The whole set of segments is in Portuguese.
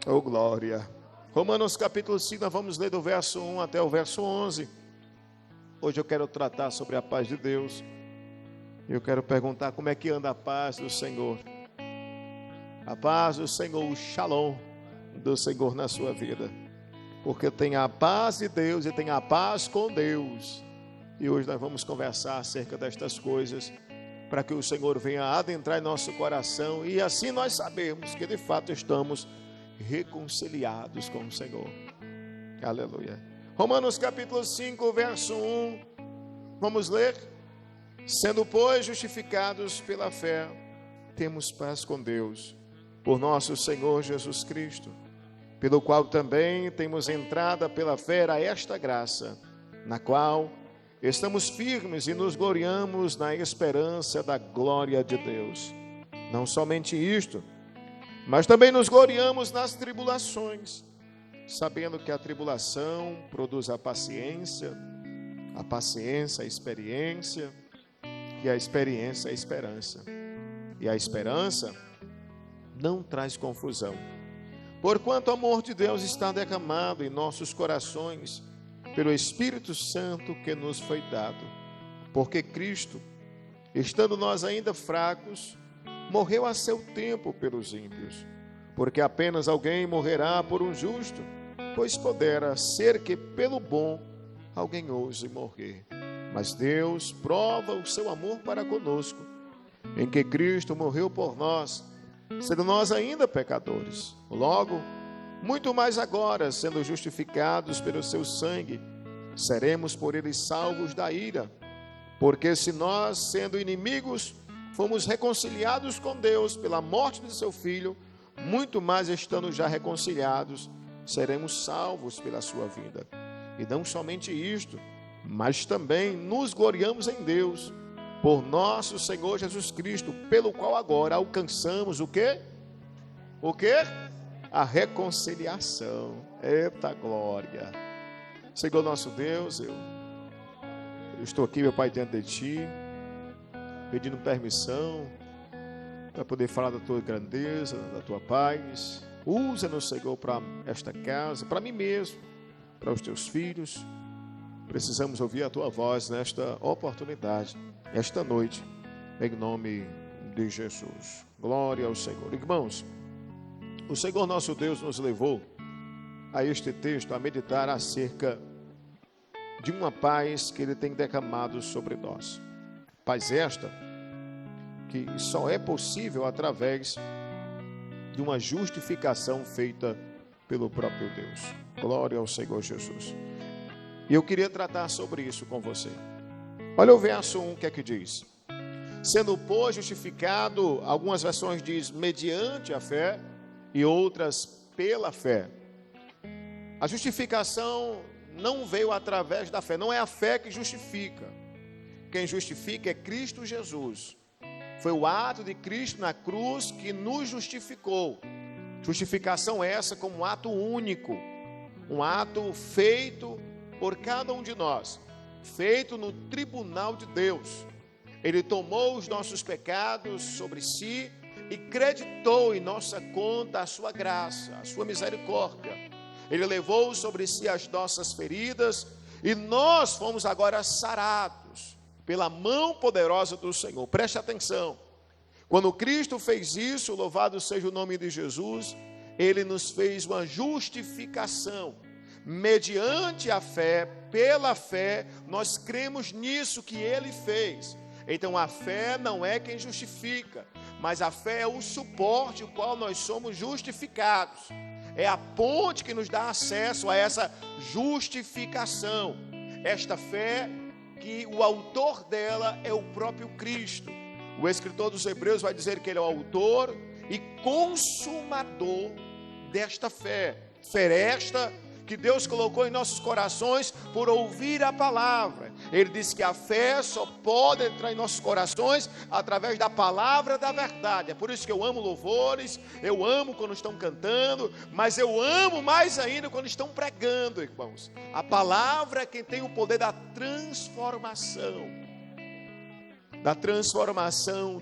Oh, glória. Romanos capítulo 5, nós vamos ler do verso 1 até o verso 11. Hoje eu quero tratar sobre a paz de Deus. Eu quero perguntar como é que anda a paz do Senhor. A paz do Senhor, o shalom do Senhor na sua vida. Porque tem a paz de Deus e tem a paz com Deus. E hoje nós vamos conversar acerca destas coisas, para que o Senhor venha adentrar em nosso coração e assim nós sabemos que de fato estamos reconciliados com o Senhor. Aleluia. Romanos capítulo 5, verso 1. Vamos ler. Sendo, pois, justificados pela fé, temos paz com Deus, por nosso Senhor Jesus Cristo, pelo qual também temos entrada pela fé a esta graça, na qual estamos firmes e nos gloriamos na esperança da glória de Deus. Não somente isto, mas também nos gloriamos nas tribulações, sabendo que a tribulação produz a paciência a experiência, e a experiência a esperança. E a esperança não traz confusão, porquanto o amor de Deus está derramado em nossos corações pelo Espírito Santo que nos foi dado. Porque Cristo, estando nós ainda fracos, morreu a seu tempo pelos ímpios. Porque apenas alguém morrerá por um justo, pois poderá ser que pelo bom alguém ouse morrer. Mas Deus prova o seu amor para conosco, em que Cristo morreu por nós, sendo nós ainda pecadores. Logo, muito mais agora, sendo justificados pelo seu sangue, seremos por ele salvos da ira. Porque se nós, sendo inimigos, fomos reconciliados com Deus pela morte de seu Filho, muito mais estando já reconciliados, seremos salvos pela sua vida. E não somente isto, mas também nos gloriamos em Deus, por nosso Senhor Jesus Cristo, pelo qual agora alcançamos o quê? O quê? A reconciliação. Eita glória. Senhor nosso Deus, eu estou aqui, meu Pai, diante de Ti, pedindo permissão para poder falar da Tua grandeza, da Tua paz. Usa-nos, Senhor, para esta casa, para mim mesmo, para os Teus filhos. Precisamos ouvir a Tua voz nesta oportunidade, esta noite, em nome de Jesus. Glória ao Senhor. Irmãos, o Senhor nosso Deus nos levou a este texto a meditar acerca de uma paz que Ele tem derramado sobre nós. Paz esta que só é possível através de uma justificação feita pelo próprio Deus. Glória ao Senhor Jesus. E eu queria tratar sobre isso com você. Olha o verso 1, o que é que diz? Sendo, pois, justificado, algumas versões diz mediante a fé e outras pela fé. A justificação não veio através da fé, não é a fé que justifica. Quem justifica é Cristo Jesus. Foi o ato de Cristo na cruz que nos justificou. Justificação essa como um ato único, um ato feito por cada um de nós, feito no tribunal de Deus. Ele tomou os nossos pecados sobre si e creditou em nossa conta a sua graça, a sua misericórdia. Ele levou sobre si as nossas feridas e nós fomos agora sarados pela mão poderosa do Senhor. Preste atenção. Quando Cristo fez isso, louvado seja o nome de Jesus, Ele nos fez uma justificação. Mediante a fé, pela fé, nós cremos nisso que Ele fez. Então a fé não é quem justifica, mas a fé é o suporte, o qual nós somos justificados. É a ponte que nos dá acesso a essa justificação. Esta fé que o autor dela é o próprio Cristo. O escritor dos Hebreus vai dizer que ele é o autor e consumador desta fé. Fé esta que Deus colocou em nossos corações por ouvir a palavra. Ele diz que a fé só pode entrar em nossos corações através da palavra da verdade. É por isso que eu amo louvores, eu amo quando estão cantando, mas eu amo mais ainda quando estão pregando, irmãos. A palavra é quem tem o poder da transformação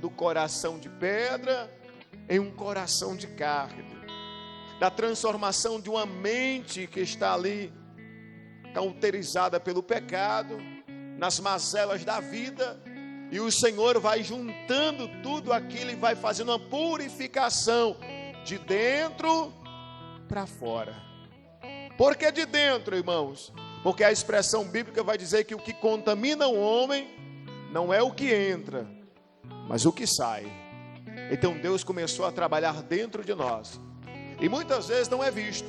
do coração de pedra em um coração de carne. da transformação de uma mente que está ali cauterizada pelo pecado, nas mazelas da vida, e o Senhor vai juntando tudo aquilo e vai fazendo uma purificação de dentro para fora. Por que de dentro, irmãos? Porque a expressão bíblica vai dizer que o que contamina o homem não é o que entra, mas o que sai. Então Deus começou a trabalhar dentro de nós, e muitas vezes não é visto.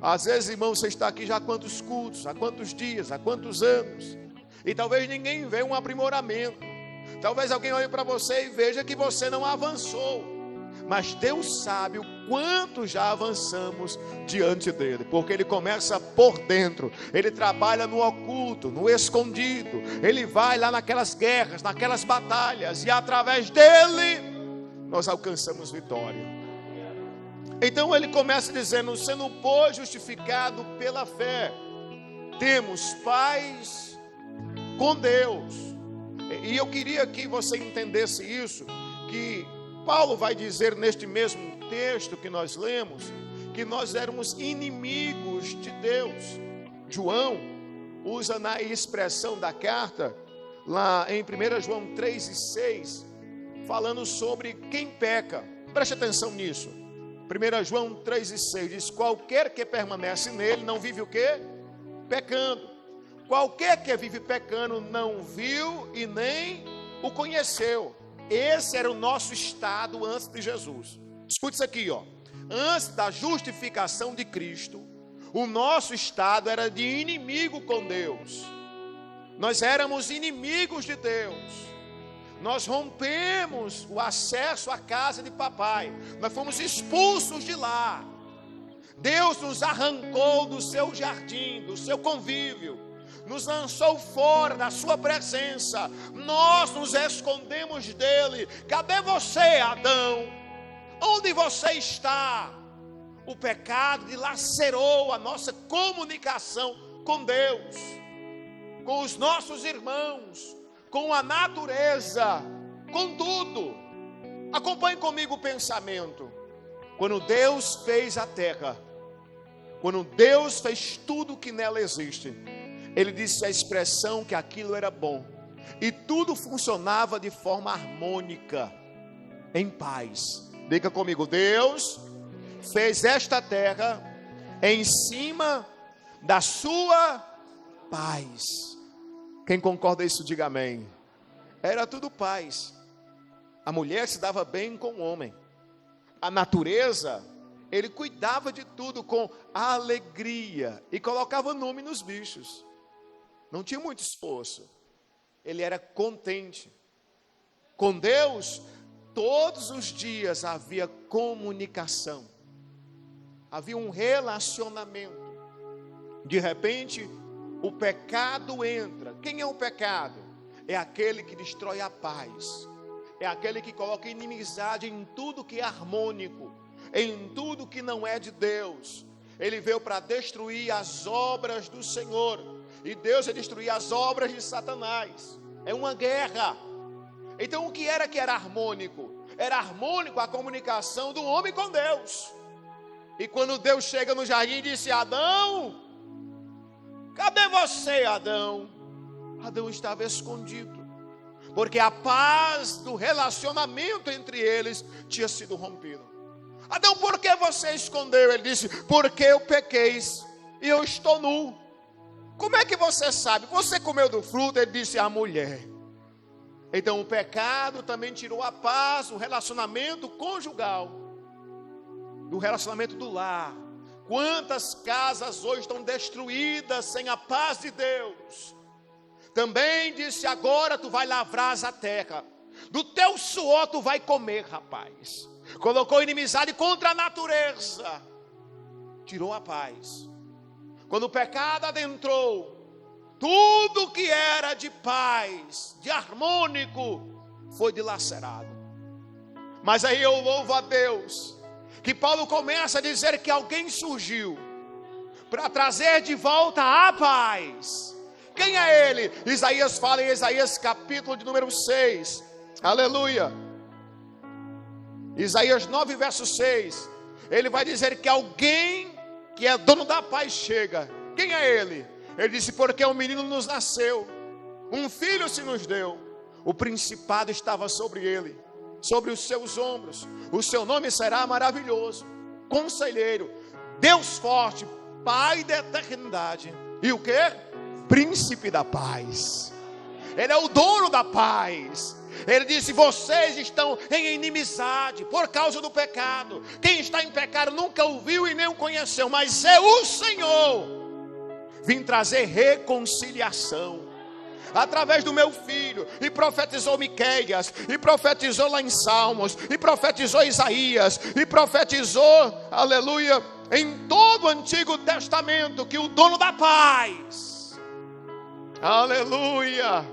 Às vezes, irmão, você está aqui já há quantos cultos, há quantos dias, há quantos anos, e talvez ninguém veja um aprimoramento. Talvez alguém olhe para você e veja que você não avançou, mas Deus sabe o quanto já avançamos diante dele, porque ele começa por dentro, ele trabalha no oculto, no escondido, ele vai lá naquelas guerras, naquelas batalhas, e através dele nós alcançamos vitória. Então ele começa dizendo: sendo pois justificado pela fé, temos paz com Deus. E eu queria que você entendesse isso, que Paulo vai dizer neste mesmo texto que nós lemos, que nós éramos inimigos de Deus. João usa na expressão da carta, lá em 1 João 3 e 6, falando sobre quem peca. Preste atenção nisso. 1 João 3 e 6 diz: qualquer que permanece nele não vive o quê? Pecando. Qualquer que vive pecando não viu e nem o conheceu. Esse era o nosso estado antes de Jesus. Escute isso aqui, ó. Antes da justificação de Cristo, o nosso estado era de inimigo com Deus. Nós éramos inimigos de Deus. Nós rompemos o acesso à casa de papai. Nós fomos expulsos de lá. Deus nos arrancou do seu jardim, do seu convívio, nos lançou fora da sua presença. Nós nos escondemos dele. Cadê você, Adão? Onde você está? O pecado dilacerou a nossa comunicação com Deus, com os nossos irmãos, com a natureza, com tudo. Acompanhe comigo o pensamento. Quando Deus fez a terra, quando Deus fez tudo que nela existe, ele disse a expressão que aquilo era bom, e tudo funcionava de forma harmônica, em paz. Diga comigo: Deus fez esta terra em cima da sua paz. Quem concorda isso, diga amém. Era tudo paz. A mulher se dava bem com o homem. A natureza, ele cuidava de tudo com alegria e colocava nome nos bichos. Não tinha muito esforço. Ele era contente. Com Deus, todos os dias havia comunicação. Havia um relacionamento. De repente, o pecado entra. Quem é o pecado? É aquele que destrói a paz. É aquele que coloca inimizade em tudo que é harmônico, em tudo que não é de Deus. Ele veio para destruir as obras do Senhor, e Deus vai destruir as obras de Satanás. É uma guerra. Então o que era harmônico? Era harmônico a comunicação do homem com Deus. E quando Deus chega no jardim e disse: Adão, cadê você, Adão? Adão estava escondido, porque a paz do relacionamento entre eles tinha sido rompida. Adão, por que você escondeu? Ele disse: porque eu pequei e eu estou nu. Como é que você sabe? Você comeu do fruto? Ele disse: a mulher. Então o pecado também tirou a paz, o relacionamento conjugal, do relacionamento do lar. Quantas casas hoje estão destruídas sem a paz de Deus? Também disse: agora tu vai lavrar a terra, do teu suor tu vai comer, rapaz. Colocou inimizade contra a natureza, tirou a paz. Quando o pecado adentrou, tudo que era de paz, de harmônico, foi dilacerado. Mas aí eu louvo a Deus, que Paulo começa a dizer que alguém surgiu para trazer de volta a paz. Quem é ele? Isaías fala em Isaías capítulo de número 6, aleluia. Isaías 9 verso 6, ele vai dizer que alguém que é dono da paz chega. Quem é ele? Ele disse: porque um menino nos nasceu, um filho se nos deu, o principado estava sobre ele, sobre os seus ombros. O seu nome será maravilhoso, Conselheiro, Deus forte, Pai da eternidade. E o que? Príncipe da paz. Ele é o dono da paz. Ele disse: vocês estão em inimizade por causa do pecado. Quem está em pecado nunca ouviu e nem o conheceu, mas é o Senhor. Vim trazer reconciliação através do meu filho. E profetizou Miqueias, e profetizou lá em Salmos, e profetizou Isaías, e profetizou, aleluia, em todo o Antigo Testamento, que o dono da paz, aleluia,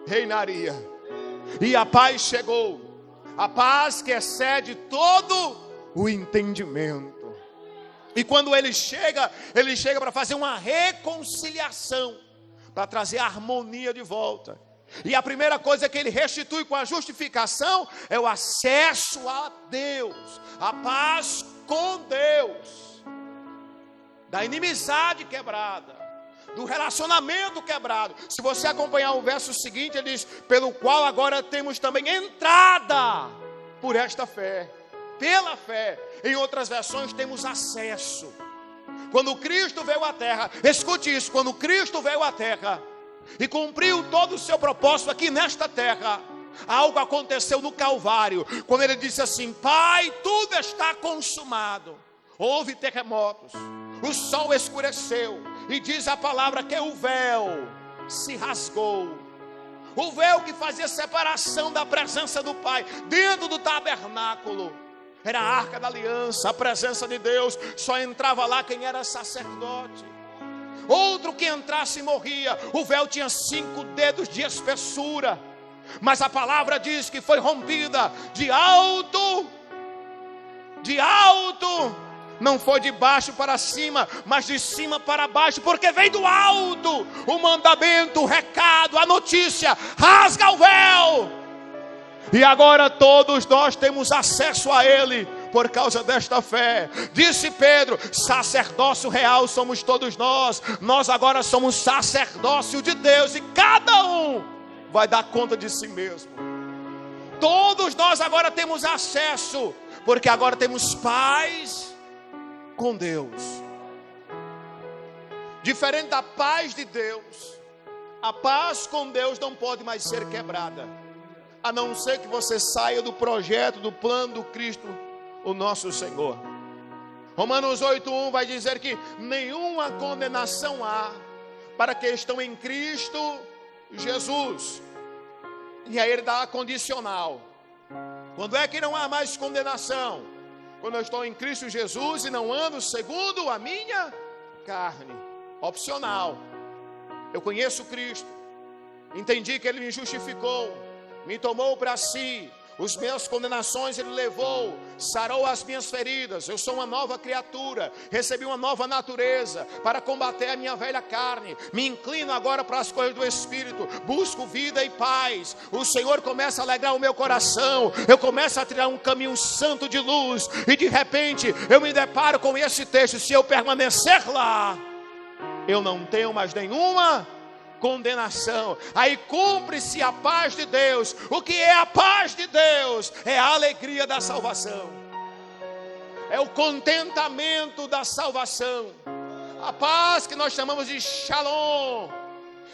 reinaria. E a paz chegou, a paz que excede todo o entendimento. E quando ele chega para fazer uma reconciliação, para trazer a harmonia de volta. E a primeira coisa que ele restitui com a justificação é o acesso a Deus, a paz com Deus, da inimizade quebrada, do relacionamento quebrado. Se você acompanhar o verso seguinte, ele diz: pelo qual agora temos também entrada por esta fé. Pela fé. Em outras versões temos acesso. Quando Cristo veio à terra, escute isso, quando Cristo veio à terra e cumpriu todo o seu propósito aqui nesta terra, algo aconteceu no Calvário, quando ele disse assim: Pai, tudo está consumado. Houve terremotos, o sol escureceu, e diz a palavra que o véu se rasgou. O véu que fazia separação da presença do Pai dentro do tabernáculo era a arca da aliança, a presença de Deus. Só entrava lá quem era sacerdote. Outro que entrasse morria. O véu tinha 5 dedos de espessura, mas a palavra diz que foi rompida de alto, não foi de baixo para cima, mas de cima para baixo, porque veio do alto o mandamento, o recado, a notícia: rasga o véu. E agora todos nós temos acesso a Ele por causa desta fé. Disse Pedro: sacerdócio real somos todos nós. Nós agora somos sacerdócio de Deus, e cada um vai dar conta de si mesmo. Todos nós agora temos acesso, porque agora temos paz com Deus. Diferente da paz de Deus, a paz com Deus não pode mais ser quebrada, a não ser que você saia do projeto, do plano do Cristo, o nosso Senhor. Romanos 8:1 vai dizer que nenhuma condenação há para que estão em Cristo Jesus. E aí ele dá a condicional. Quando é que não há mais condenação? Quando eu estou em Cristo Jesus e não ando segundo a minha carne. Opcional. Eu conheço Cristo, entendi que Ele me justificou, me tomou para si, as minhas condenações Ele levou, sarou as minhas feridas. Eu sou uma nova criatura, recebi uma nova natureza para combater a minha velha carne. Me inclino agora para as coisas do Espírito, busco vida e paz. O Senhor começa a alegrar o meu coração, eu começo a trilhar um caminho santo de luz, e de repente eu me deparo com esse texto: se eu permanecer lá, eu não tenho mais nenhuma condenação. Aí cumpre-se a paz de Deus. O que é a paz de Deus? É a alegria da salvação, é o contentamento da salvação, a paz que nós chamamos de Shalom,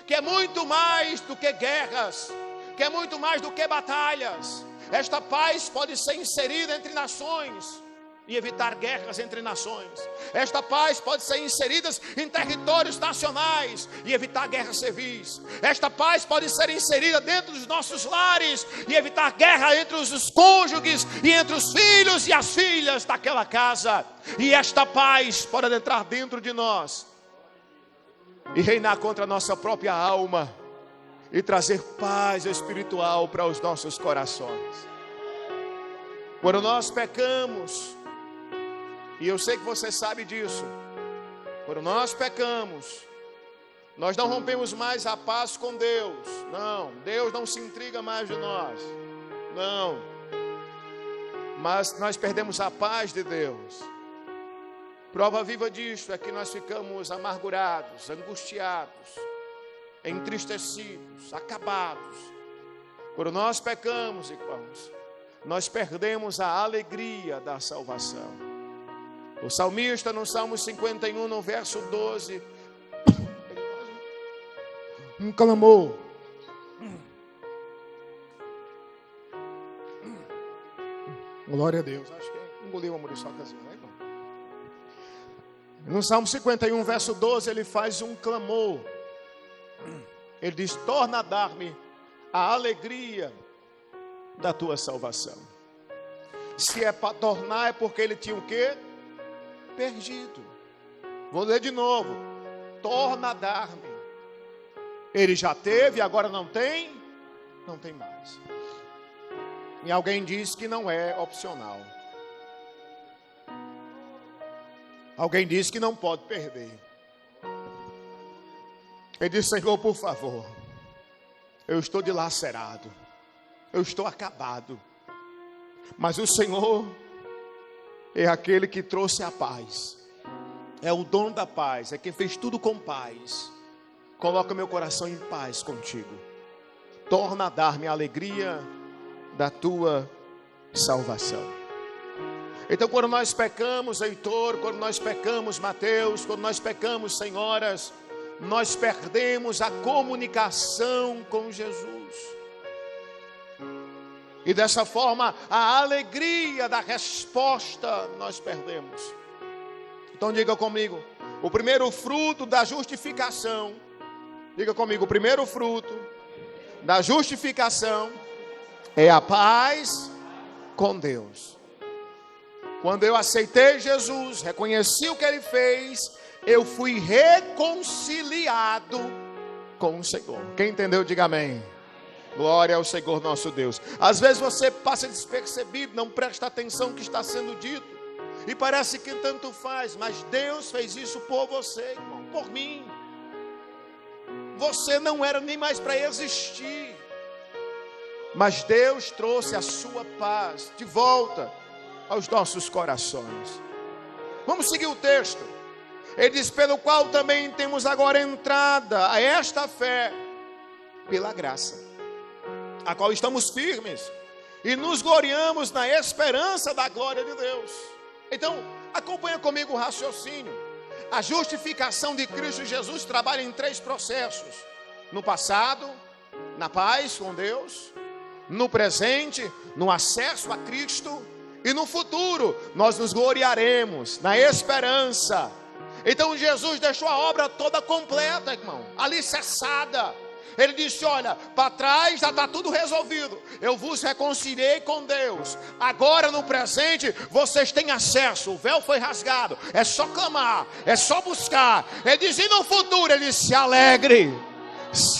que é muito mais do que guerras, que é muito mais do que batalhas. Esta paz pode ser inserida entre nações e evitar guerras entre nações. Esta paz pode ser inserida em territórios nacionais e evitar guerras civis. Esta paz pode ser inserida dentro dos nossos lares e evitar guerra entre os cônjuges e entre os filhos e as filhas daquela casa. E esta paz pode entrar dentro de nós e reinar contra a nossa própria alma e trazer paz espiritual para os nossos corações. Quando nós pecamos, e eu sei que você sabe disso, quando nós pecamos, nós não rompemos mais a paz com Deus. Não, Deus não se intriga mais de nós. Não. mas nós perdemos a paz de Deus. Prova viva disto é que nós ficamos amargurados, angustiados, entristecidos, acabados. Quando nós pecamos, irmãos, nós perdemos a alegria da salvação. O salmista no Salmo 51, no verso 12, ele faz um clamor. Glória a Deus. Acho que engoliu uma muriçocazinha, né, irmão? No Salmo 51, verso 12, ele faz um clamor. Ele diz: torna a dar-me a alegria da tua salvação. Se é para tornar, é porque ele tinha o quê? Perdido. Vou ler de novo. Torna a dar-me. Ele já teve, agora não tem? Não tem mais. E alguém diz que não é opcional. Alguém diz que não pode perder. Ele diz: Senhor, por favor, eu estou dilacerado, eu estou acabado, mas o Senhor é aquele que trouxe a paz, é o dono da paz, é quem fez tudo com paz. Coloca meu coração em paz contigo. Torna a dar-me a alegria da tua salvação. Então, quando nós pecamos, Heitor, quando nós pecamos, Mateus, quando nós pecamos, senhoras, nós perdemos a comunicação com Jesus. E dessa forma, a alegria da resposta nós perdemos. Então diga comigo, o primeiro fruto da justificação, diga comigo, o primeiro fruto da justificação é a paz com Deus. Quando eu aceitei Jesus, reconheci o que Ele fez, eu fui reconciliado com o Senhor. Quem entendeu, diga amém. Glória ao Senhor nosso Deus. Às vezes você passa despercebido, não presta atenção no que está sendo dito, e parece que tanto faz, mas Deus fez isso por você, irmão, por mim. Você não era nem mais para existir, mas Deus trouxe a sua paz de volta aos nossos corações. Vamos seguir o texto. Ele diz: pelo qual também temos agora entrada a esta fé, pela graça, a qual estamos firmes e nos gloriamos na esperança da glória de Deus. Então, acompanha comigo o raciocínio. A justificação de Cristo Jesus trabalha em 3 processos: no passado, na paz com Deus; no presente, no acesso a Cristo; e no futuro, nós nos gloriaremos na esperança. Então Jesus deixou a obra toda completa, irmão, alicerçada. Ele disse: olha, para trás já está tudo resolvido, eu vos reconciliei com Deus. Agora no presente, vocês têm acesso, o véu foi rasgado, é só clamar, é só buscar. Ele diz: e no futuro, ele diz: se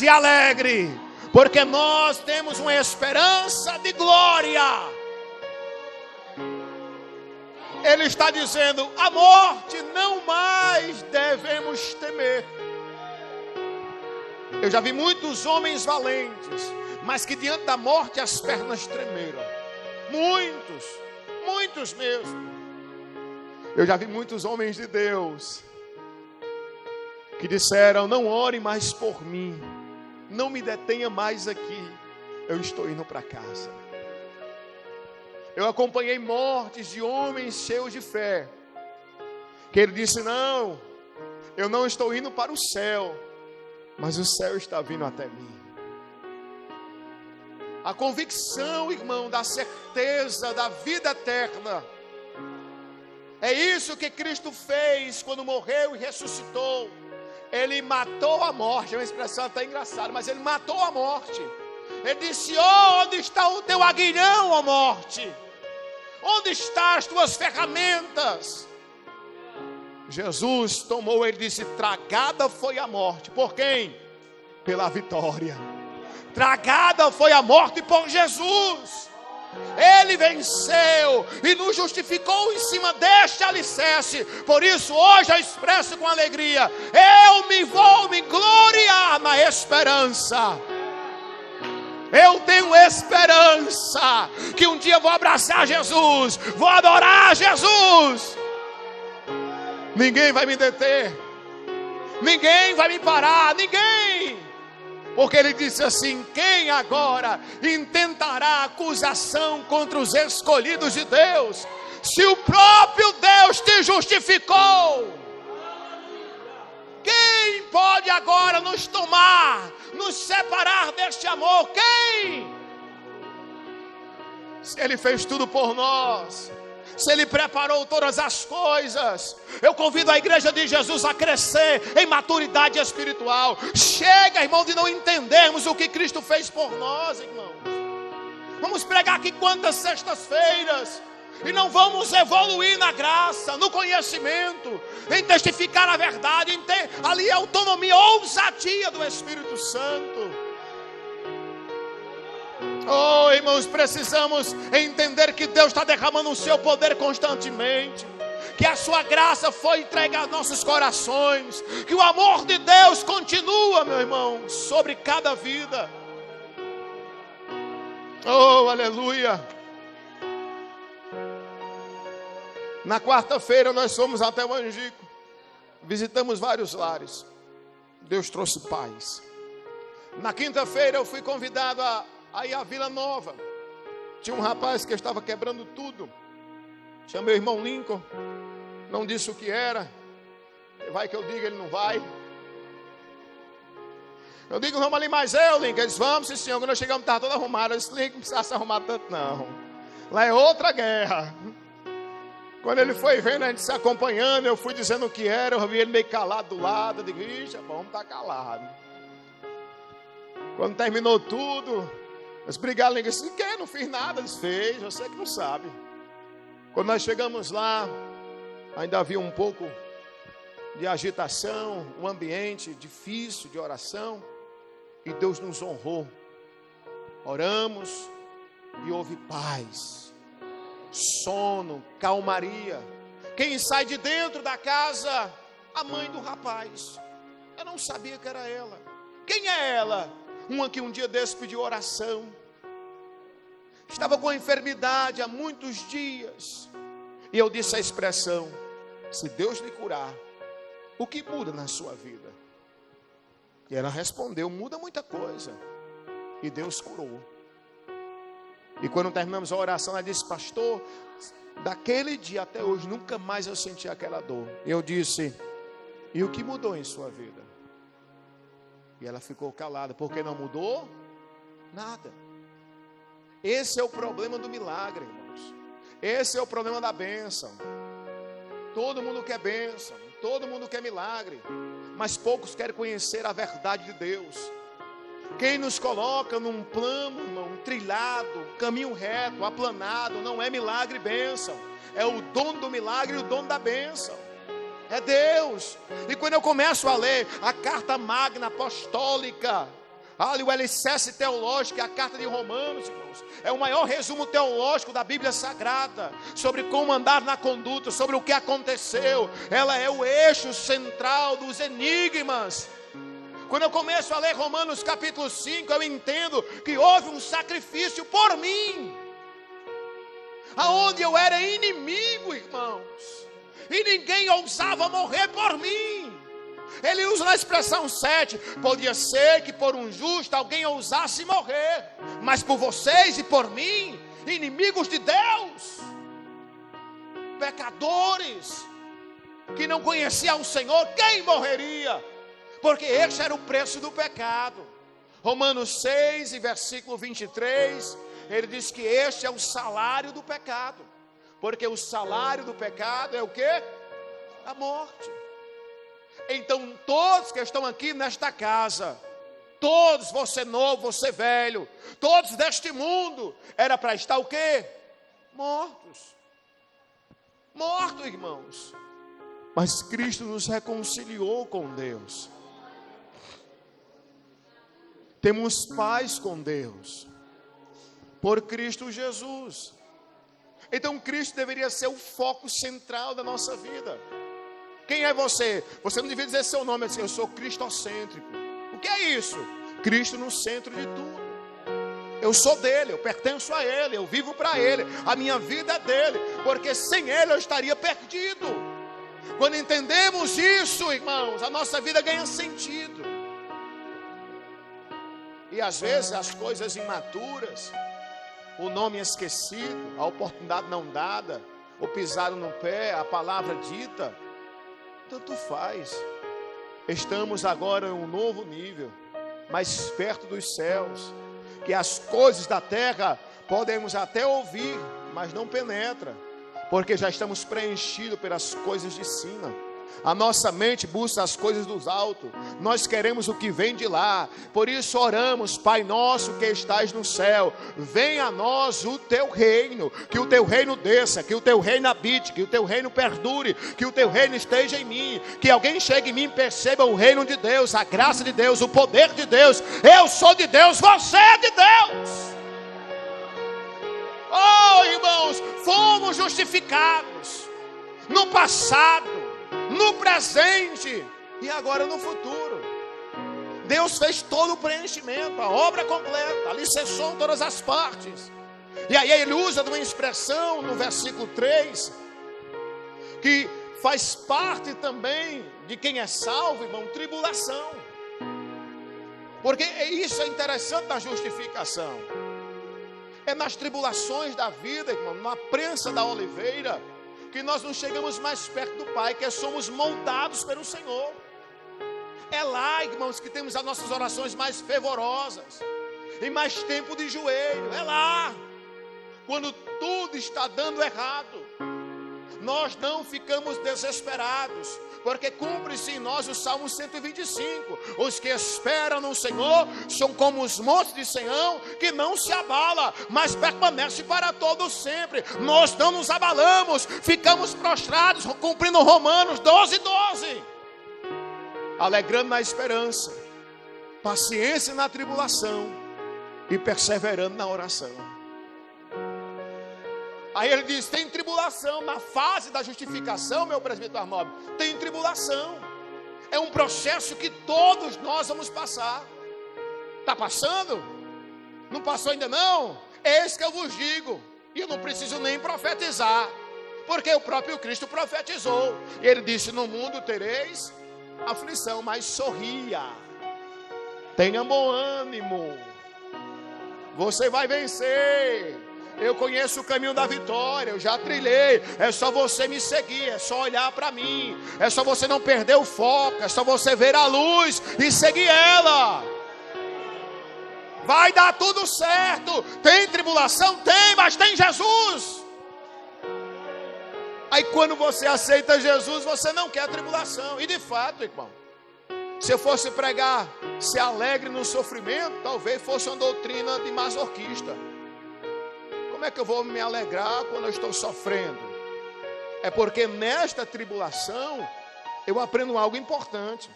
alegre, porque nós temos uma esperança de glória. Ele está dizendo: a morte não mais devemos temer. Eu já vi muitos homens valentes, mas que diante da morte as pernas tremeram. Muitos mesmo. Eu já vi muitos homens de Deus que disseram: não ore mais por mim, não me detenha mais aqui, eu estou indo para casa. Eu acompanhei mortes de homens cheios de fé, que ele disse: não, eu não estou indo para o céu, mas o céu está vindo até mim. A convicção, irmão, da certeza da vida eterna, é isso que Cristo fez quando morreu e ressuscitou. Ele matou a morte. É uma expressão até engraçada, mas ele matou a morte. Ele disse: oh, onde está o teu aguilhão, ó morte? Onde estão as tuas ferramentas? Jesus tomou, ele disse: tragada foi a morte. Por quem? Pela vitória. Tragada foi a morte por Jesus. Ele venceu e nos justificou em cima deste alicerce. Por isso hoje eu expresso com alegria: eu vou me gloriar na esperança. Eu tenho esperança que um dia eu vou abraçar Jesus, vou adorar Jesus. Ninguém vai me deter, ninguém vai me parar, ninguém. Porque ele disse assim: quem agora intentará acusação contra os escolhidos de Deus, se o próprio Deus te justificou? Quem pode agora nos tomar, nos separar deste amor? Quem? Se ele fez tudo por nós, se ele preparou todas as coisas, eu convido a igreja de Jesus a crescer em maturidade espiritual. Chega, irmão, de não entendermos o que Cristo fez por nós, irmãos. Vamos pregar aqui quantas sextas-feiras e não vamos evoluir na graça, no conhecimento, em testificar a verdade, em ter ali a autonomia, a ousadia do Espírito Santo. Oh, irmãos, precisamos entender que Deus está derramando o seu poder constantemente, que a sua graça foi entregue aos nossos corações, que o amor de Deus continua, meu irmão, sobre cada vida. Oh, aleluia. Na quarta-feira nós fomos até o Angico, visitamos vários lares. Deus trouxe paz. Na quinta-feira eu fui convidado a ir à Vila Nova. Tinha um rapaz que estava quebrando tudo. Chamei o irmão Lincoln, não disse o que era. Vai que eu diga, ele não vai. Eu digo, vamos ali, mas Lincoln. Eles, vamos, sim senhor. Quando nós chegamos, estava todo arrumado. Eu disse, Lincoln, não precisa se arrumar tanto não. Lá é outra guerra. Quando ele foi vendo a gente se acompanhando, eu fui dizendo o que era, eu vi ele meio calado do lado, eu digo, ixi, vamos estar calado. Quando terminou tudo, eles brigaram, ele disse, que? Não fiz nada, eles fez, você que não sabe. Quando nós chegamos lá, ainda havia um pouco de agitação, um ambiente difícil de oração, e Deus nos honrou. Oramos e houve paz. Sono, calmaria. Quem sai de dentro da casa? A mãe do rapaz. Eu não sabia que era ela. Quem é ela? Uma que um dia desse pediu oração. Estava com a enfermidade há muitos dias. E eu disse a expressão: se Deus lhe curar, o que muda na sua vida? E ela respondeu: muda muita coisa. E Deus curou. E quando terminamos a oração, ela disse: pastor, daquele dia até hoje, nunca mais eu senti aquela dor. Eu disse: e o que mudou em sua vida? E ela ficou calada, porque não mudou nada. Esse é o problema do milagre, irmãos. Esse é o problema da bênção. Todo mundo quer bênção, todo mundo quer milagre, mas poucos querem conhecer a verdade de Deus. Quem nos coloca num plano, irmão, trilhado, caminho reto, aplanado, não é milagre e bênção. É o dono do milagre e o dono da bênção. É Deus. E quando eu começo a ler a carta magna apostólica, ali o alicerce teológico, a carta de Romanos, irmãos, é o maior resumo teológico da Bíblia Sagrada, sobre como andar na conduta, sobre o que aconteceu. Ela é o eixo central dos enigmas. Quando eu começo a ler Romanos capítulo 5, eu entendo que houve um sacrifício por mim, aonde eu era inimigo, irmãos, e ninguém ousava morrer por mim. Ele usa na expressão 7, podia ser que por um justo alguém ousasse morrer, mas por vocês e por mim, inimigos de Deus, pecadores, que não conheciam o Senhor, quem morreria? Porque este era o preço do pecado. Romanos 6, versículo 23, ele diz que este é o salário do pecado. Porque o salário do pecado é o quê? A morte. Então todos que estão aqui nesta casa, todos, você novo, você velho, todos deste mundo, era para estar o quê? Mortos. Mortos, irmãos. Mas Cristo nos reconciliou com Deus. Temos paz com Deus, por Cristo Jesus. Então Cristo deveria ser o foco central da nossa vida. Quem é você? Você não devia dizer seu nome assim, eu sou cristocêntrico. O que é isso? Cristo no centro de tudo. Eu sou dele, eu pertenço a ele, eu vivo para ele, a minha vida é dele, porque sem ele eu estaria perdido. Quando entendemos isso, irmãos, a nossa vida ganha sentido. E às vezes as coisas imaturas, o nome esquecido, a oportunidade não dada, o pisado no pé, a palavra dita, tanto faz. Estamos agora em um novo nível, mais perto dos céus, que as coisas da terra podemos até ouvir, mas não penetra, porque já estamos preenchidos pelas coisas de cima. A nossa mente busca as coisas dos altos, nós queremos o que vem de lá. Por isso oramos: Pai nosso que estás no céu, venha a nós o teu reino, que o teu reino desça, que o teu reino habite, que o teu reino perdure, que o teu reino esteja em mim, que alguém chegue em mim e perceba o reino de Deus, a graça de Deus, o poder de Deus. Eu sou de Deus, você é de Deus. Oh, irmãos, fomos justificados no passado, no presente e agora no futuro. Deus fez todo o preenchimento, a obra completa, alicerçou todas as partes. E aí ele usa de uma expressão no versículo 3, que faz parte também de quem é salvo, irmão, tribulação. Porque isso é interessante na justificação. É nas tribulações da vida, irmão, na prensa da oliveira, que nós não chegamos mais perto do Pai, que somos moldados pelo Senhor. É lá, irmãos, que temos as nossas orações mais fervorosas, e mais tempo de joelho. É lá, quando tudo está dando errado, nós não ficamos desesperados, porque cumpre-se em nós o Salmo 125. Os que esperam no Senhor são como os montes de Sião, que não se abala, mas permanece para todo sempre. Nós não nos abalamos, ficamos prostrados, cumprindo Romanos 12:12. Alegrando na esperança, paciência na tribulação e perseverando na oração. Aí ele diz: tem tribulação na fase da justificação, meu presbítero Arnaldo. Tem tribulação. É um processo que todos nós vamos passar. Está passando? Não passou ainda não? Eis que eu vos digo. E eu não preciso nem profetizar, porque o próprio Cristo profetizou. E ele disse: no mundo tereis aflição, mas sorria. Tenha bom ânimo. Você vai vencer. Eu conheço o caminho da vitória, eu já trilhei. É só você me seguir, é só olhar para mim, é só você não perder o foco, é só você ver a luz e seguir ela. Vai dar tudo certo. Tem tribulação? Tem, mas tem Jesus. Aí quando você aceita Jesus, você não quer tribulação. E de fato, irmão, se eu fosse pregar se alegre no sofrimento, talvez fosse uma doutrina de masoquista. Como é que eu vou me alegrar quando eu estou sofrendo? É porque nesta tribulação eu aprendo algo importante.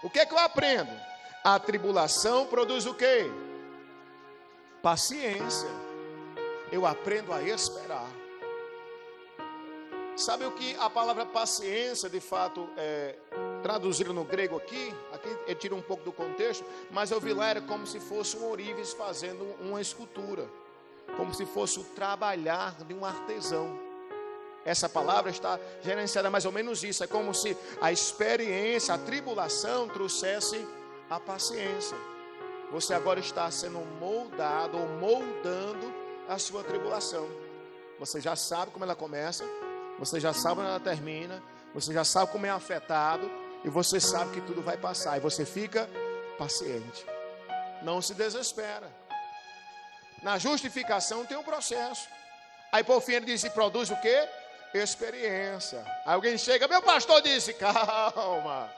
O que é que eu aprendo? A tribulação produz o quê? Paciência. Eu aprendo a esperar. Sabe o que a palavra paciência de fato é traduzida no grego aqui? Aqui eu tiro um pouco do contexto, mas eu vi lá era como se fosse um ourives fazendo uma escultura, como se fosse o trabalhar de um artesão. Essa palavra está gerenciada mais ou menos isso. É como se a experiência, a tribulação trouxesse a paciência. Você agora está sendo moldado ou moldando a sua tribulação. Você já sabe como ela começa, você já sabe onde ela termina, você já sabe como é afetado, e você sabe que tudo vai passar, e você fica paciente. Não se desespera. Na justificação tem um processo. Aí por fim ele diz: e produz o quê? Experiência. Aí alguém chega: meu pastor disse, calma,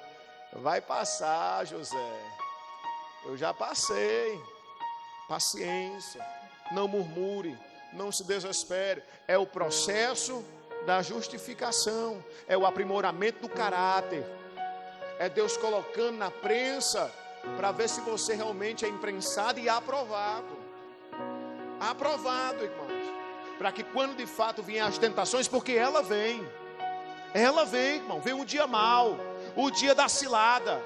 vai passar, José. Eu já passei. Paciência. Não murmure, não se desespere. É o processo da justificação, é o aprimoramento do caráter, é Deus colocando na prensa para ver se você realmente é imprensado e aprovado. Aprovado, irmãos, para que quando de fato vier as tentações, porque ela vem, irmão, vem um dia mau, o dia da cilada,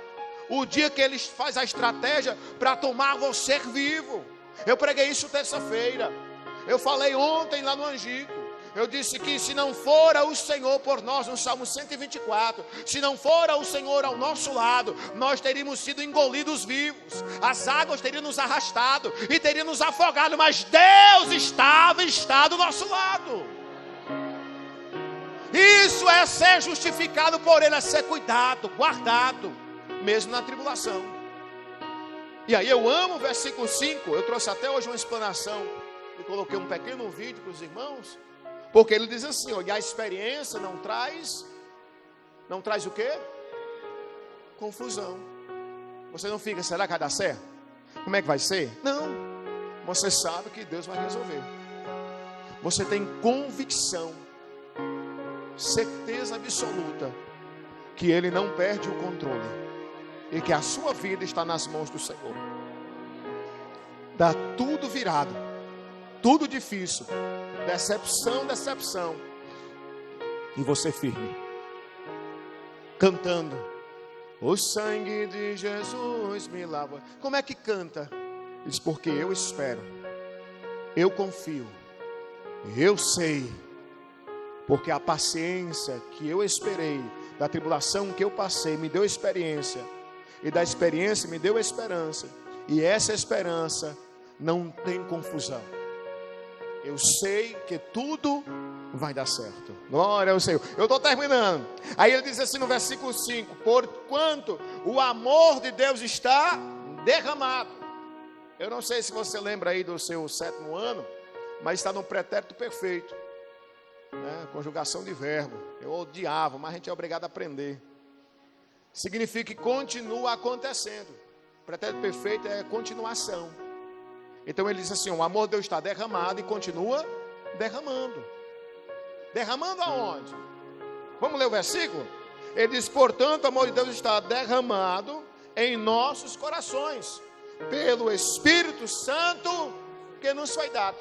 o dia que ele faz a estratégia para tomar você vivo. Eu preguei isso terça-feira. Eu falei ontem lá no Angico. Eu disse que se não fora o Senhor por nós, no Salmo 124, se não fora o Senhor ao nosso lado, nós teríamos sido engolidos vivos, as águas teriam nos arrastado e teriam nos afogado, mas Deus está do nosso lado. Isso é ser justificado por Ele, é ser cuidado, guardado, mesmo na tribulação. E aí eu amo o versículo 5, eu trouxe até hoje uma explanação, e coloquei um pequeno vídeo para os irmãos, porque ele diz assim, ó, e a experiência não traz o quê? Confusão. Você não fica, será que vai dar certo? Como é que vai ser? Não, você sabe que Deus vai resolver. Você tem convicção, certeza absoluta, que Ele não perde o controle, e que a sua vida está nas mãos do Senhor. Dá tudo virado, tudo difícil, decepção, e você firme, cantando, o sangue de Jesus me lava. Como é que canta? Diz, porque eu espero, eu confio, eu sei, porque a paciência que eu esperei, da tribulação que eu passei, me deu experiência, e da experiência me deu esperança, e essa esperança não tem confusão. Eu sei que tudo vai dar certo. Glória ao Senhor. Eu estou terminando. Aí ele diz assim no versículo 5: porquanto o amor de Deus está derramado. Eu não sei se você lembra aí do seu 7º ano, mas está no pretérito perfeito, né? Conjugação de verbo. Eu odiava, mas a gente é obrigado a aprender. Significa que continua acontecendo. Pretérito perfeito é continuação. Então ele diz assim, o amor de Deus está derramado e continua derramando. Derramando aonde? Vamos ler o versículo? Ele diz, portanto, o amor de Deus está derramado em nossos corações, pelo Espírito Santo que nos foi dado.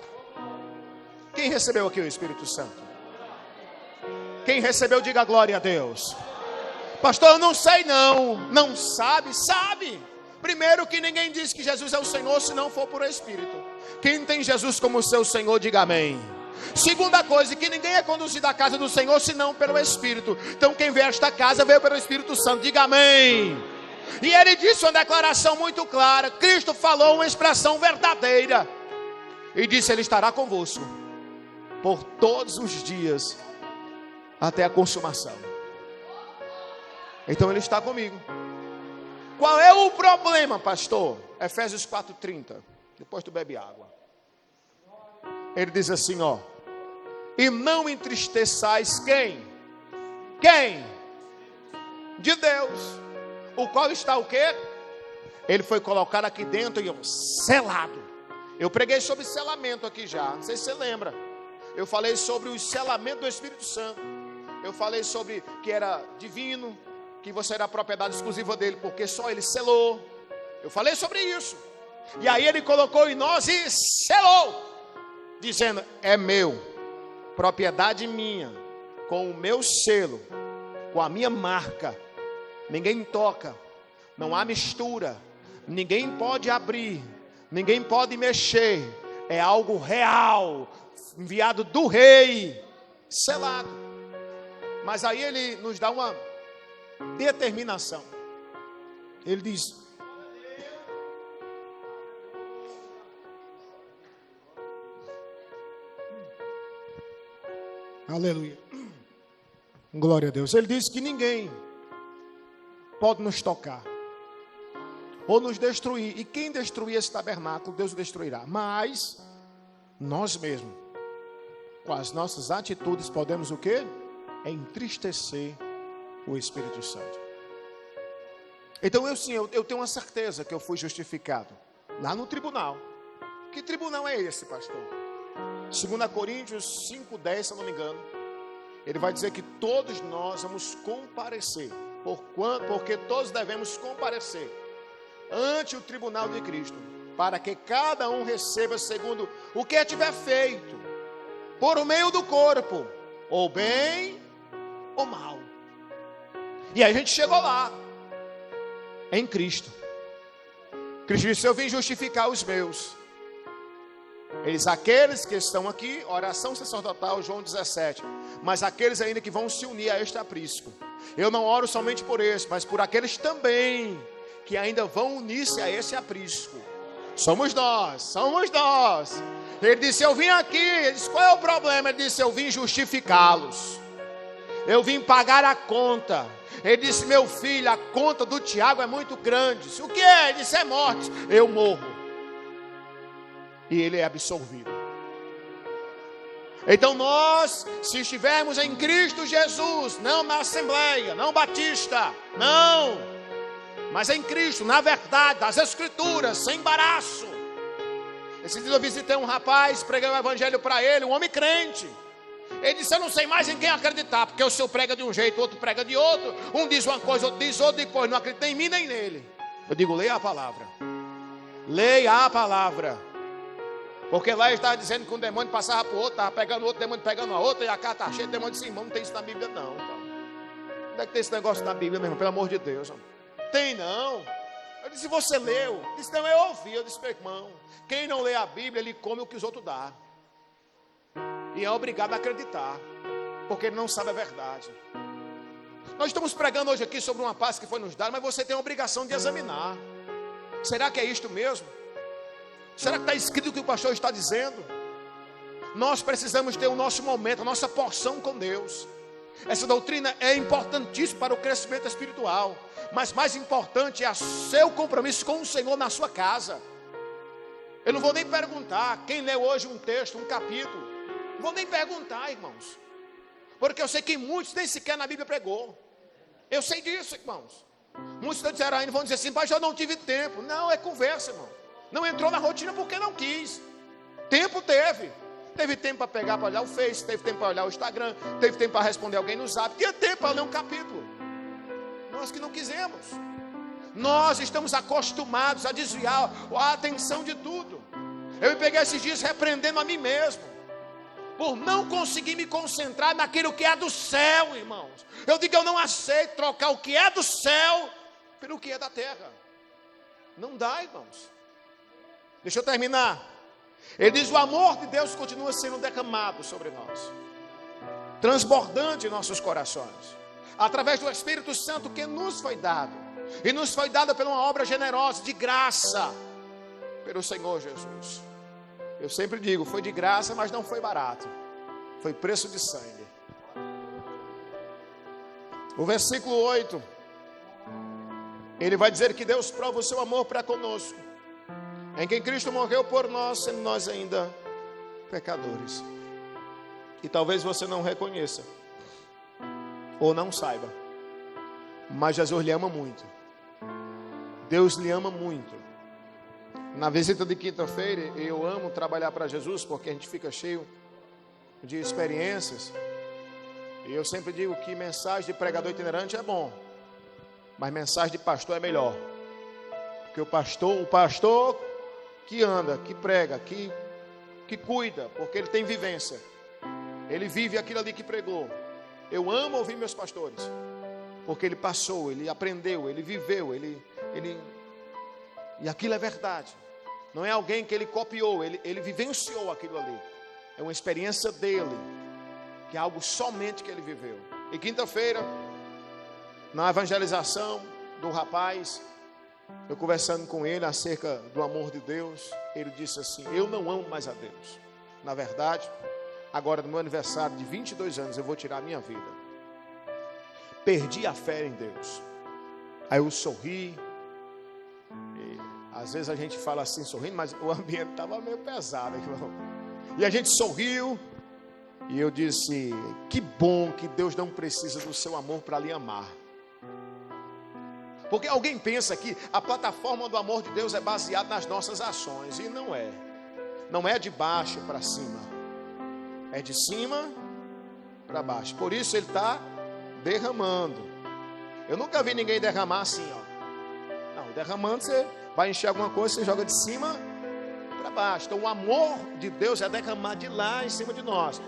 Quem recebeu aqui o Espírito Santo? Quem recebeu, diga glória a Deus. Pastor, eu não sei não. Não sabe? Sabe. Primeiro que ninguém diz que Jesus é o Senhor se não for por Espírito. Quem tem Jesus como seu Senhor, diga amém. Segunda coisa, que ninguém é conduzido à casa do Senhor senão pelo Espírito. Então quem veio a esta casa veio pelo Espírito Santo, diga amém. E ele disse uma declaração muito clara. Cristo falou uma expressão verdadeira. E disse, Ele estará convosco por todos os dias até a consumação. Então Ele está comigo. Qual é o problema, pastor? Efésios 4:30. Depois tu bebe água. Ele diz assim, ó. E não entristeçais quem? Quem? De Deus. O qual está o quê? Ele foi colocado aqui dentro e selado. Eu preguei sobre selamento aqui já. Não sei se você lembra. Eu falei sobre o selamento do Espírito Santo. Eu falei sobre que era divino, que você era propriedade exclusiva dele, porque só ele selou. Eu falei sobre isso. E aí ele colocou em nós e selou, dizendo, é meu, propriedade minha, com o meu selo, com a minha marca. Ninguém toca, não há mistura, ninguém pode abrir, ninguém pode mexer. É algo real, enviado do rei, selado. Mas aí ele nos dá uma determinação. Ele diz, aleluia, glória a Deus. Ele diz que ninguém pode nos tocar ou nos destruir. E quem destruir esse tabernáculo, Deus o destruirá. Mas nós mesmos, com as nossas atitudes, podemos o quê? Entristecer o Espírito Santo. Então eu tenho uma certeza que eu fui justificado lá no tribunal. Que tribunal é esse, pastor? 2 Coríntios 5:10, se eu não me engano. Ele vai dizer que todos nós vamos comparecer, porque todos devemos comparecer ante o tribunal de Cristo, para que cada um receba segundo o que tiver feito, por meio do corpo, ou bem ou mal. E aí a gente chegou lá, em Cristo. Cristo disse, eu vim justificar os meus. Ele diz, aqueles que estão aqui, oração sacerdotal, João 17. Mas aqueles ainda que vão se unir a este aprisco. Eu não oro somente por esse, mas por aqueles também que ainda vão unir-se a esse aprisco. Somos nós, somos nós. Ele disse, eu vim aqui. Ele disse, qual é o problema? Ele disse, eu vim justificá-los. Eu vim pagar a conta. Ele disse, meu filho, a conta do Tiago é muito grande. Disse, o que é? Ele disse, é morte. Eu morro. E ele é absolvido. Então nós, se estivermos em Cristo Jesus, não na Assembleia, não Batista, não, mas em Cristo, na verdade, das Escrituras, sem embaraço. Esse dia eu visitei um rapaz, preguei o evangelho para ele, um homem crente. Ele disse, eu não sei mais em quem acreditar, porque o senhor prega de um jeito, outro prega de outro, um diz uma coisa, outro diz outra, depois não acredita em mim nem nele. Eu digo, leia a palavra. Leia a palavra. Porque lá ele estava dizendo que um demônio passava por outro, estava pegando outro, demônio pegando a outra, e a carta cheia de demônio disse, irmão, não tem isso na Bíblia não. Então, onde é que tem esse negócio na Bíblia, meu irmão? Pelo amor de Deus. Irmão. Tem não. Eu disse, você leu? Ele disse, não, eu ouvi. Eu disse, meu irmão, quem não lê a Bíblia, ele come o que os outros dão. E é obrigado a acreditar, porque ele não sabe a verdade. Nós estamos pregando hoje aqui sobre uma paz que foi nos dada, mas você tem a obrigação de examinar. Será que é isto mesmo? Será que está escrito o que o pastor está dizendo? Nós precisamos ter o nosso momento, a nossa porção com Deus. Essa doutrina é importantíssima para o crescimento espiritual. Mas mais importante é o seu compromisso com o Senhor na sua casa. Eu não vou nem perguntar quem leu hoje um texto, um capítulo. Não vou nem perguntar, irmãos. Porque eu sei que muitos nem sequer na Bíblia pregou. Eu sei disso, irmãos. Muitos disseram ainda, vão dizer assim, mas eu não tive tempo. Não, é conversa, irmão. Não entrou na rotina porque não quis. Tempo teve. Teve tempo para pegar, para olhar o Face. Teve tempo para olhar o Instagram. Teve tempo para responder alguém no Zap. Tinha tempo para ler um capítulo. Nós que não quisemos. Nós estamos acostumados a desviar a atenção de tudo. Eu me peguei esses dias repreendendo a mim mesmo. Por não conseguir me concentrar naquilo que é do céu, irmãos. Eu digo, eu não aceito trocar o que é do céu pelo que é da terra. Não dá, irmãos. Deixa eu terminar. Ele diz, o amor de Deus continua sendo derramado sobre nós. Transbordante em nossos corações. Através do Espírito Santo que nos foi dado. E nos foi dado por uma obra generosa, de graça. Pelo Senhor Jesus. Eu sempre digo, foi de graça, mas não foi barato. Foi preço de sangue. O versículo 8. Ele vai dizer que Deus prova o seu amor para conosco. Em quem Cristo morreu por nós, sendo nós ainda pecadores. E talvez você não reconheça. Ou não saiba. Mas Jesus lhe ama muito. Deus lhe ama muito. Na visita de quinta-feira, eu amo trabalhar para Jesus, porque a gente fica cheio de experiências. E eu sempre digo que mensagem de pregador itinerante é bom, mas mensagem de pastor é melhor. Porque o pastor que anda, que prega, que cuida, porque ele tem vivência. Ele vive aquilo ali que pregou. Eu amo ouvir meus pastores, porque ele passou, ele aprendeu, ele viveu, e aquilo é verdade. Não é alguém que ele copiou, ele vivenciou aquilo ali. É uma experiência dele, que é algo somente que ele viveu. E quinta-feira, na evangelização do rapaz, eu conversando com ele acerca do amor de Deus, ele disse assim, eu não amo mais a Deus. Na verdade, agora no meu aniversário de 22 anos, eu vou tirar a minha vida. Perdi a fé em Deus. Aí eu sorri. Às vezes a gente fala assim sorrindo, mas o ambiente estava meio pesado, irmão. E a gente sorriu. E eu disse, que bom que Deus não precisa do seu amor para lhe amar. Porque alguém pensa que a plataforma do amor de Deus é baseada nas nossas ações. E não é. Não é de baixo para cima. É de cima para baixo. Por isso ele está derramando. Eu nunca vi ninguém derramar assim, ó. Não, derramando você vai encher alguma coisa, você joga de cima para baixo. Então o amor de Deus é derramar de lá em cima de nós.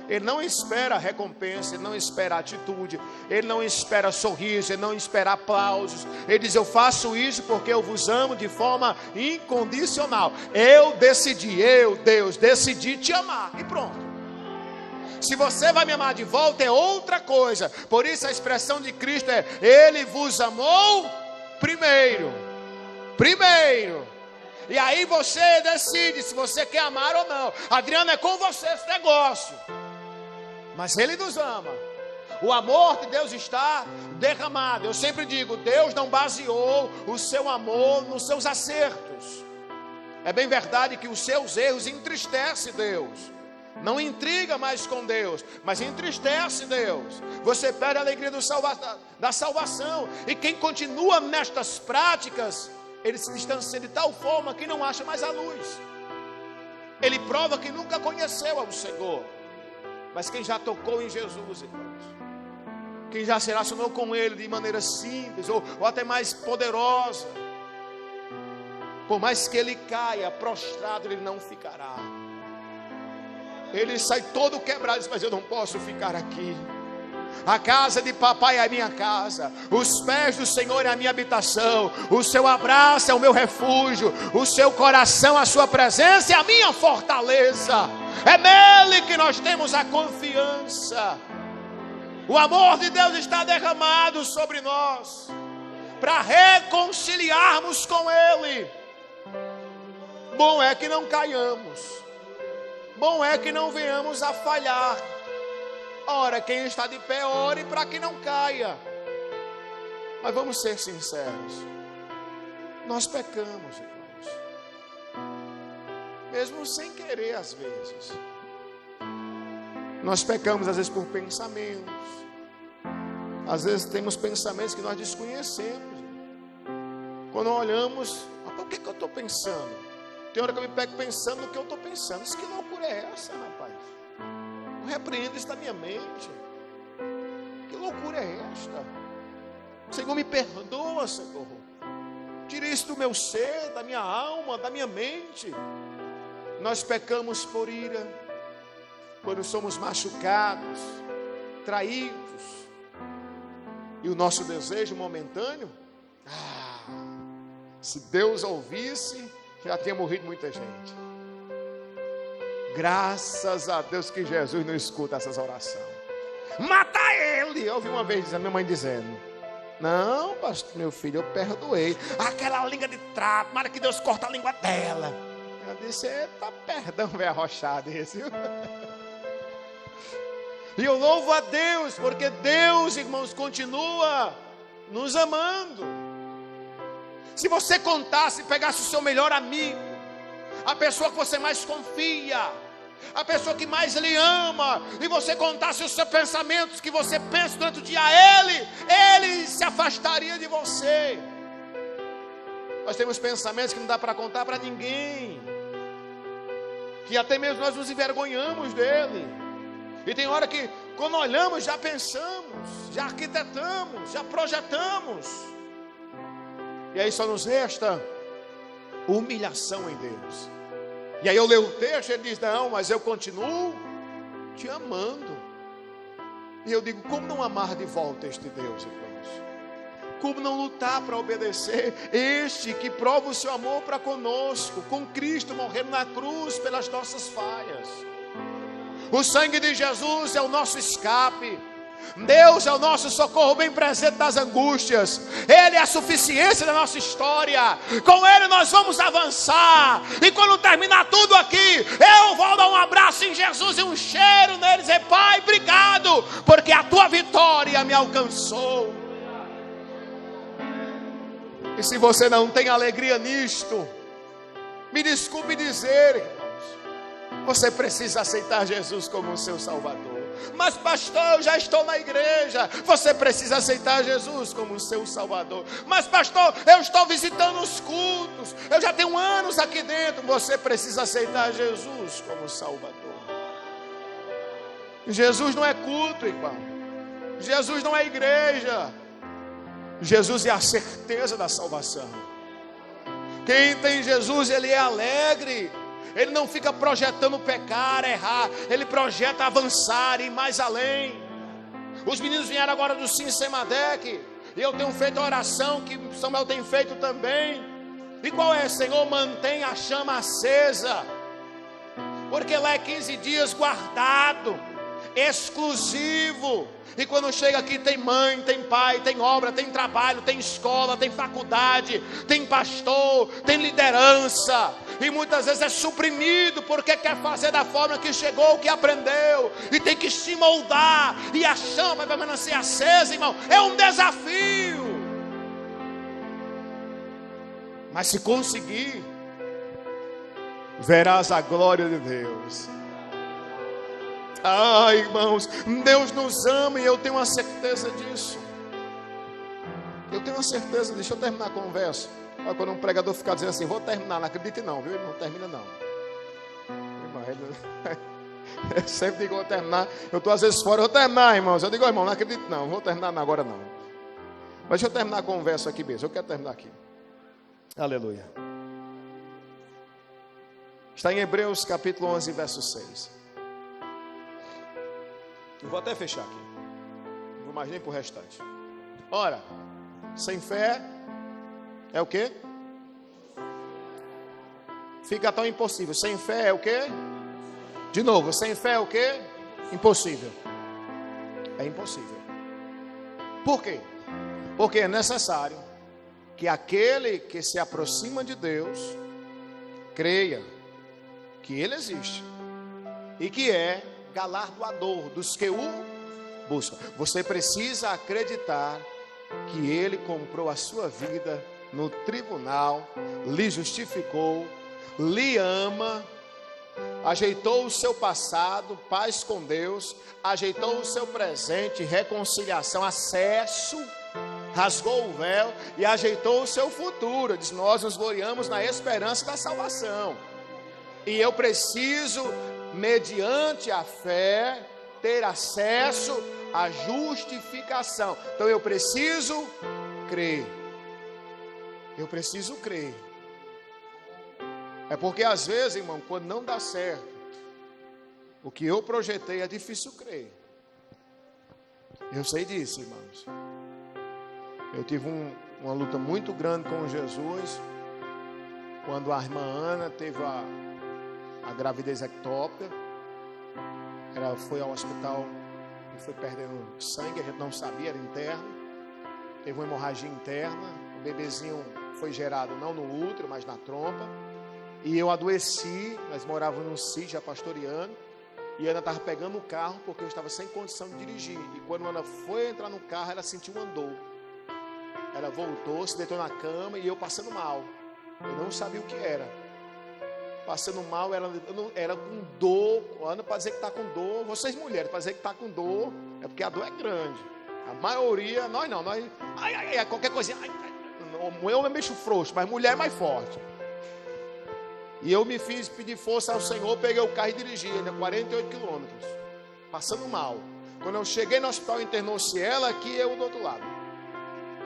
Ele não espera recompensa, Ele não espera atitude, Ele não espera sorriso, Ele não espera aplausos. Ele diz: eu faço isso porque eu vos amo de forma incondicional. Eu, Deus, decidi te amar, e pronto. Se você vai me amar de volta é outra coisa. Por isso a expressão de Cristo é: Ele vos amou primeiro. E aí você decide se você quer amar ou não. Adriano, é com você esse negócio. Mas Ele nos ama. O amor de Deus está derramado. Eu sempre digo: Deus não baseou o seu amor nos seus acertos. É bem verdade que os seus erros entristecem Deus. Não intriga mais com Deus, mas entristece Deus. Você perde a alegria da salvação. E quem continua nestas práticas, ele se distancia de tal forma que não acha mais a luz. Ele prova que nunca conheceu ao Senhor. Mas quem já tocou em Jesus, irmãos, quem já se relacionou com Ele de maneira simples ou até mais poderosa, por mais que ele caia prostrado, ele não ficará. Ele sai todo quebrado e diz: mas eu não posso ficar aqui. A casa de papai é a minha casa, os pés do Senhor é a minha habitação, o seu abraço é o meu refúgio, o seu coração, a sua presença é a minha fortaleza. É nele que nós temos a confiança. O amor de Deus está derramado sobre nós para reconciliarmos com Ele. Bom é que não caiamos, bom é que não venhamos a falhar. Ora, quem está de pé, ore para que não caia. Mas vamos ser sinceros, nós pecamos, irmãos, mesmo sem querer às vezes. Nós pecamos às vezes por pensamentos. Às vezes temos pensamentos que nós desconhecemos. Quando olhamos, por que eu estou pensando? Tem hora que eu me pego pensando no que eu estou pensando. Que loucura é essa, rapaz? Eu repreendo isso da minha mente. Que loucura é esta? Senhor, me perdoa, Senhor. Tira isso do meu ser, da minha alma, da minha mente. Nós pecamos por ira, quando somos machucados, traídos, e o nosso desejo momentâneo, se Deus ouvisse, já tinha morrido muita gente. Graças a Deus que Jesus não escuta essas orações. Mata ele! Eu ouvi uma vez a minha mãe dizendo: não, pastor, meu filho, eu perdoei. Aquela língua de trapo, mara que Deus corta a língua dela. Eu disse: eita, perdão, velho arrochado esse, viu? E eu louvo a Deus, porque Deus, irmãos, continua nos amando. Se você contasse, pegasse o seu melhor amigo, a pessoa que você mais confia, a pessoa que mais lhe ama, e você contasse os seus pensamentos que você pensa durante o dia a ele se afastaria de você. Nós temos pensamentos que não dá para contar para ninguém, que até mesmo nós nos envergonhamos dele. E tem hora que, quando olhamos, já pensamos, já arquitetamos, já projetamos. E aí só nos resta humilhação em Deus. E aí eu leio o texto e ele diz: não, mas eu continuo te amando. E eu digo: como não amar de volta este Deus, irmãos? Como não lutar para obedecer este que prova o seu amor para conosco, com Cristo morrendo na cruz pelas nossas falhas? O sangue de Jesus é o nosso escape. Deus é o nosso socorro bem presente nas angústias. Ele é a suficiência da nossa história. Com Ele nós vamos avançar. E quando terminar tudo aqui, eu vou dar um abraço em Jesus e um cheiro nele, dizer: Pai, obrigado, porque a tua vitória me alcançou. E se você não tem alegria nisto, me desculpe dizer, irmãos, você precisa aceitar Jesus como o seu Salvador. Mas pastor, eu já estou na igreja. Você precisa aceitar Jesus como o seu Salvador. Mas pastor, eu estou visitando os cultos, eu já tenho anos aqui dentro. Você precisa aceitar Jesus como Salvador. Jesus não é culto, irmão. Jesus não é igreja. Jesus é a certeza da salvação. Quem tem Jesus, ele é alegre. Ele não fica projetando pecar, errar. Ele projeta avançar e ir mais além. Os meninos vieram agora do Sim Semadec. E eu tenho feito a oração que Samuel tem feito também. E qual é, Senhor? Mantém a chama acesa. Porque lá é 15 dias guardado, exclusivo. E quando chega aqui tem mãe, tem pai, tem obra, tem trabalho, tem escola, tem faculdade, tem pastor, tem liderança. E muitas vezes é suprimido porque quer fazer da forma que chegou, que aprendeu. E tem que se moldar. E a chama vai permanecer acesa, irmão. É um desafio. Mas se conseguir, verás a glória de Deus. Ah, irmãos, Deus nos ama e eu tenho uma certeza disso. Eu tenho uma certeza. Deixa eu terminar a conversa. Olha, quando um pregador ficar dizendo assim, vou terminar, não acredite não, viu? Ele não termina não. Irmão, eu sempre digo, vou terminar. Eu estou às vezes fora, vou terminar, irmãos. Eu digo, irmão, não acredito não, vou terminar agora não. Mas deixa eu terminar a conversa aqui mesmo. Eu quero terminar aqui. Aleluia. Está em Hebreus capítulo 11, verso 6. Eu vou até fechar aqui. Não vou mais nem para o restante. Ora, sem fé é o quê? Fica tão impossível. Sem fé é o quê? De novo, sem fé é o quê? Impossível. É impossível. Por quê? Porque é necessário que aquele que se aproxima de Deus creia que Ele existe e que é galardoador dos que o buscam. Você precisa acreditar que Ele comprou a sua vida no tribunal, lhe justificou, lhe ama, ajeitou o seu passado, paz com Deus, ajeitou o seu presente, reconciliação, acesso, rasgou o véu e ajeitou o seu futuro. Diz, nós nos gloriamos na esperança da salvação. E eu preciso, mediante a fé, ter acesso à justificação. Então eu preciso crer. Eu preciso crer. É porque às vezes, irmão, quando não dá certo, o que eu projetei é difícil crer. Eu sei disso, irmãos. Eu tive uma luta muito grande com Jesus, quando a irmã Ana teve a gravidez ectópica. Ela foi ao hospital e foi perdendo sangue, a gente não sabia, era interno. Teve uma hemorragia interna, o bebezinho foi gerado não no útero, mas na trompa. E eu adoeci, nós morávamos num sítio já pastoreando. E a Ana estava pegando o carro porque eu estava sem condição de dirigir. E quando ela foi entrar no carro, ela sentiu um andor. Ela voltou, se deitou na cama e eu passando mal. Eu não sabia o que era. Passando mal, era com dor. Ana, para dizer que está com dor, vocês mulheres, para dizer que está com dor, é porque a dor é grande. A maioria, nós não, nós, qualquer coisinha, eu é bicho frouxo, mas mulher é mais forte. E eu me fiz pedir força ao Senhor, peguei o carro e dirigi, ainda 48 quilômetros, passando mal. Quando eu cheguei no hospital, internou-se ela aqui e eu do outro lado.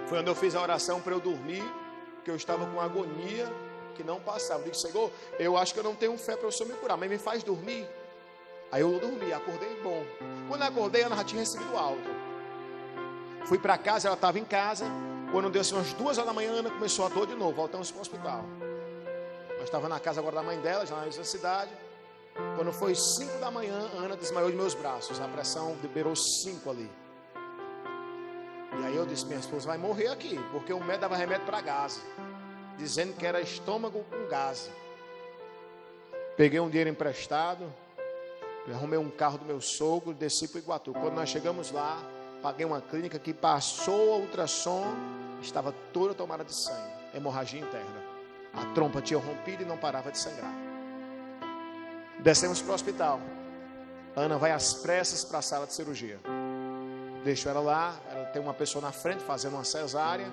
Foi onde eu fiz a oração para eu dormir, porque eu estava com agonia que não passava. Eu disse, Senhor, eu acho que eu não tenho fé para o Senhor me curar, mas me faz dormir. Aí eu dormi, acordei bom. Quando eu acordei, a Ana já tinha recebido alta. Fui para casa, ela estava em casa. Quando deu assim, umas 2 horas da manhã, a Ana começou a dor de novo, voltamos para o hospital. Nós estávamos na casa agora da mãe dela, já na mesma cidade. Quando foi 5 da manhã, a Ana desmaiou de meus braços. A pressão liberou 5 ali. E aí eu disse, minha esposa vai morrer aqui, porque o médico dava remédio para gás, dizendo que era estômago com gás. Peguei um dinheiro emprestado, arrumei um carro do meu sogro, desci para o Iguatu. Quando nós chegamos lá, paguei uma clínica que passou a ultrassom, estava toda tomada de sangue, hemorragia interna. A trompa tinha rompido e não parava de sangrar. Descemos para o hospital. A Ana vai às pressas para a sala de cirurgia. Deixo ela lá, ela tem uma pessoa na frente fazendo uma cesárea.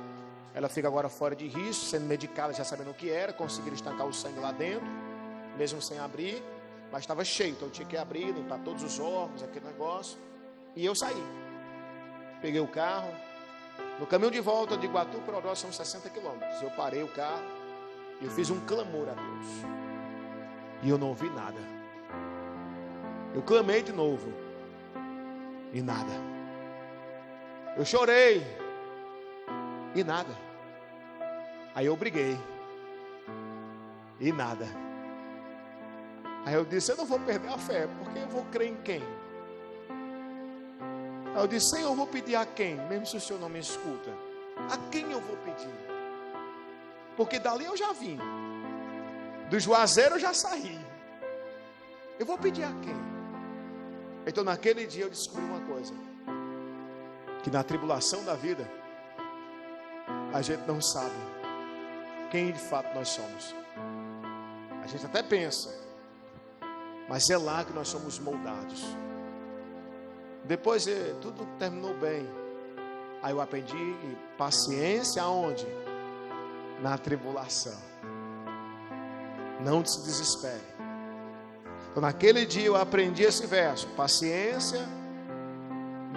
Ela fica agora fora de risco, sendo medicada, já sabendo o que era. Conseguiram estancar o sangue lá dentro, mesmo sem abrir. Mas estava cheio, então eu tinha que abrir, limpar todos os órgãos, aquele negócio. E eu saí. Peguei o carro. No caminho de volta de Iguatu para Oró são 60 quilômetros. Eu parei o carro e eu fiz um clamor a Deus. E eu não ouvi nada. Eu clamei de novo. E nada. Eu chorei. E nada. Aí eu briguei. E nada. Aí eu disse, eu não vou perder a fé, porque eu vou crer em quem? Aí eu disse, Senhor, eu vou pedir a quem? Mesmo se o Senhor não me escuta. A quem eu vou pedir? Porque dali eu já vim. Do Juazeiro eu já saí. Eu vou pedir a quem? Então naquele dia eu descobri uma coisa. Que na tribulação da vida, a gente não sabe quem de fato nós somos. A gente até pensa, mas é lá que nós somos moldados. Depois tudo terminou bem. Aí eu aprendi paciência aonde? Na tribulação. Não se desespere. Então naquele dia eu aprendi esse verso. Paciência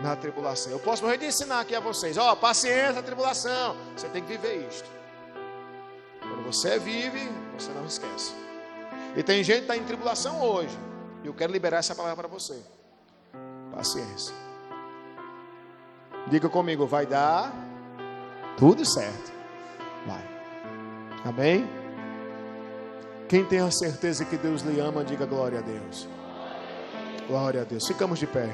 na tribulação. Eu posso morrer de ensinar aqui a vocês. Paciência na tribulação. Você tem que viver isto. Quando você vive, você não esquece. E tem gente que está em tribulação hoje. E eu quero liberar essa palavra para você. Paciência. Diga comigo, vai dar tudo certo. Vai. Amém? Quem tem a certeza que Deus lhe ama, diga glória a Deus. Glória a Deus. Ficamos de pé.